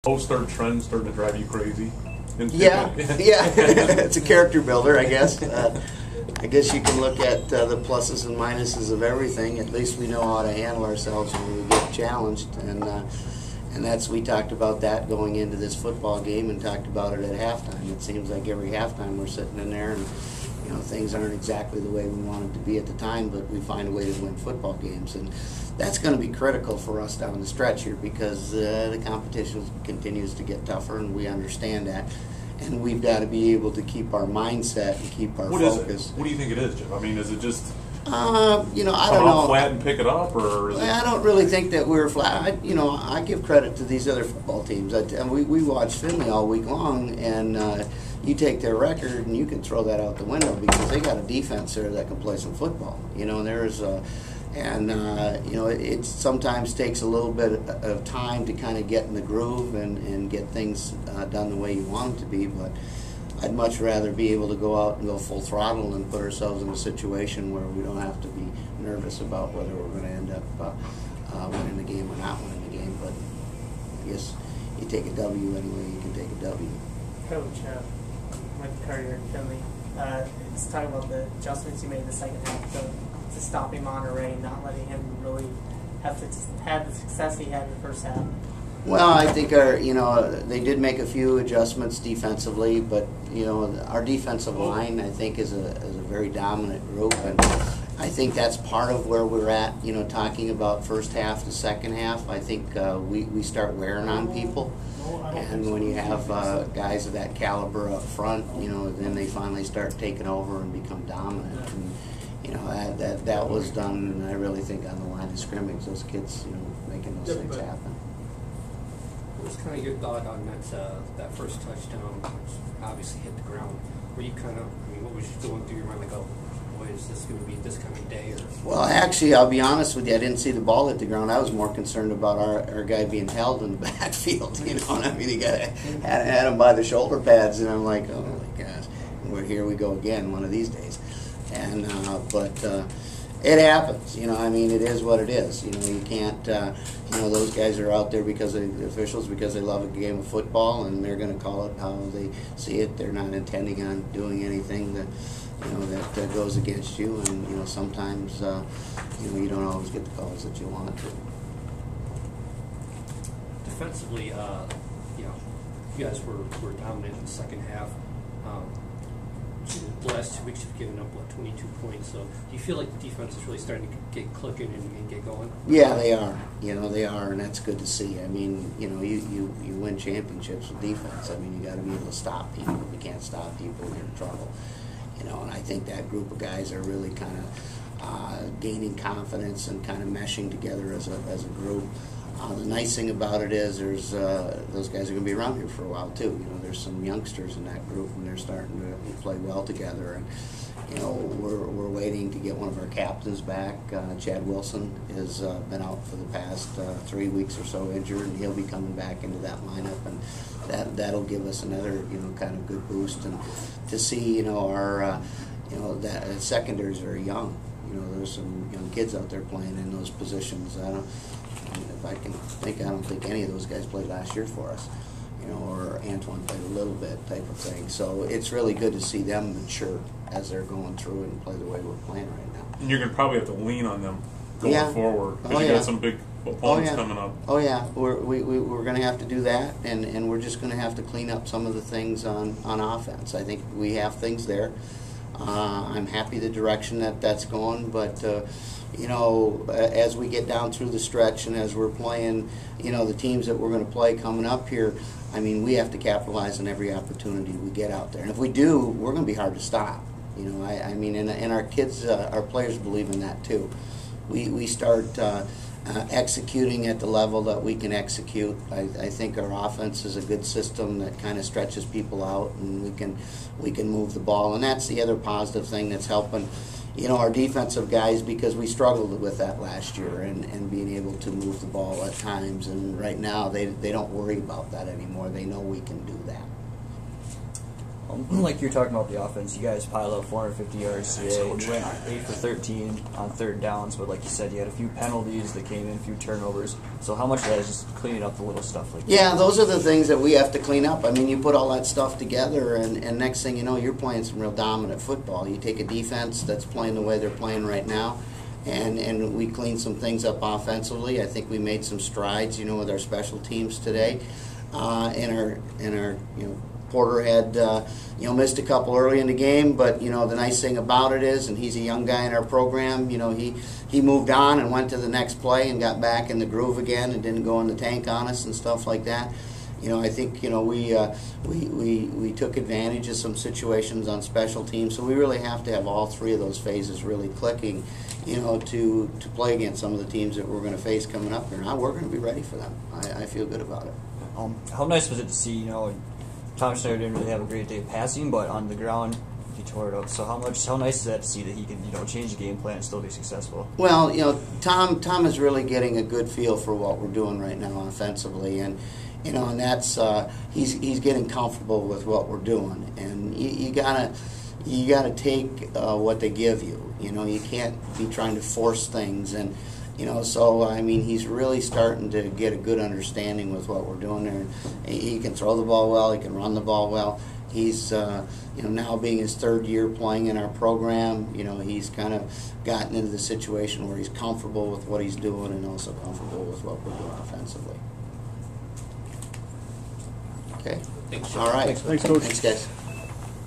Post-start trend starting to drive you crazy? Yeah, yeah. It's a character builder, I guess. I guess you can look at the pluses and minuses of everything. At least we know how to handle ourselves when we get challenged, and that's, we talked about that going into this football game and talked about it at halftime. It seems like every halftime we're sitting in there and things aren't exactly the way we wanted to be at the time, but we find a way to win football games, and that's going to be critical for us down the stretch here because the competition continues to get tougher, and we understand that, and we've got to be able to keep our mindset and keep our focus. What do you think it is, Jim? I mean, is it just I don't know, flat and pick it up, or is it? I don't really think that we're flat. I give credit to these other football teams. We watched Findlay all week long, and you take their record and you can throw that out the window because they got a defense there that can play some football. It sometimes takes a little bit of time to kind of get in the groove and get things done the way you want them to be, but I'd much rather be able to go out and go full throttle and put ourselves in a situation where we don't have to be nervous about whether we're going to end up winning the game or not winning the game. But I guess you take a W anyway you can take a W. Coach, with Carrier and Findlay, let's talk about the adjustments you made in the second half to stopping Monterey, not letting him really have the success he had in the first half. Well, I think they did make a few adjustments defensively, but our defensive line I think is a very dominant group, and I think that's part of where we're at. Talking about first half to second half, I think we start wearing on people, and when you have guys of that caliber up front, then they finally start taking over and become dominant. And that was done, I really think, on the line of scrimmage. Those kids, making those things happen. What was kind of your thought on that first touchdown, which obviously hit the ground? Were you what was you going through your mind, like, oh, boy, is this going to be this kind of day? Well, actually, I'll be honest with you, I didn't see the ball hit the ground. I was more concerned about our guy being held in the backfield. He had him by the shoulder pads, and I'm like, oh my gosh, here we go again one of these days. And but it happens, it is what it is. You can't, those guys are out there because of the officials, because they love a game of football, and they're going to call it how they see it. They're not intending on doing anything that, that goes against you, and sometimes, you don't always get the calls that you want to. Defensively, you guys were dominant in the second half. The last 2 weeks you've given up 22 points. So do you feel like the defense is really starting to get clicking and get going? Yeah, they are. They are, and that's good to see. You win championships with defense. You got to be able to stop people. If you can't stop people, you're in trouble. And I think that group of guys are really kind of gaining confidence and kind of meshing together as a group. The nice thing about it is there's those guys are going to be around here for a while too. There's some youngsters in that group, and they're starting to play well together. And we're waiting to get one of our captains back. Chad Wilson has been out for the past 3 weeks or so injured, and he'll be coming back into that lineup, and that'll give us another kind of good boost. And to see our that secondary is very young. There's some young kids out there playing in those positions. If I can think, I don't think any of those guys played last year for us, or Antoine played a little bit type of thing. So it's really good to see them mature as they're going through and play the way we're playing right now. And you're going to probably have to lean on them going forward because you got some big opponents coming up. Oh yeah, we're going to have to do that, and we're just going to have to clean up some of the things on offense. I think we have things there. I'm happy the direction that's going, but as we get down through the stretch and as we're playing, the teams that we're going to play coming up here, we have to capitalize on every opportunity we get out there. And if we do, we're going to be hard to stop. And our kids, our players believe in that too. We start executing at the level that we can execute. I think our offense is a good system that kind of stretches people out, and we can move the ball. And that's the other positive thing that's helping our defensive guys, because we struggled with that last year and being able to move the ball at times. And right now they don't worry about that anymore. They know we can do that. Like you're talking about the offense, you guys piled up 450 yards today. You went 8 for 13 on third downs, but like you said, you had a few penalties that came in, a few turnovers. So how much of that is just cleaning up the little stuff like that? Yeah, those are the things that we have to clean up. I mean, you put all that stuff together, and next thing you know, you're playing some real dominant football. You take a defense that's playing the way they're playing right now, and we cleaned some things up offensively. I think we made some strides, with our special teams today. In our Porter had, missed a couple early in the game, but, the nice thing about it is, and he's a young guy in our program, he moved on and went to the next play and got back in the groove again and didn't go in the tank on us and stuff like that. I think, we took advantage of some situations on special teams, so we really have to have all three of those phases really clicking, to play against some of the teams that we're going to face coming up here. Now we're going to be ready for them. I feel good about it. How nice was it to see, Tom Schneider didn't really have a great day passing, but on the ground he tore it up. So how nice is that to see that he can, change the game plan and still be successful? Well, Tom is really getting a good feel for what we're doing right now offensively, and and that's he's getting comfortable with what we're doing, and you gotta take what they give you. You can't be trying to force things, and so I mean, he's really starting to get a good understanding with what we're doing there. He can throw the ball well, he can run the ball well. He's now being his third year playing in our program, he's kind of gotten into the situation where he's comfortable with what he's doing and also comfortable with what we're doing offensively. Okay. Thanks, all right. Thanks, Coach. Thanks, guys.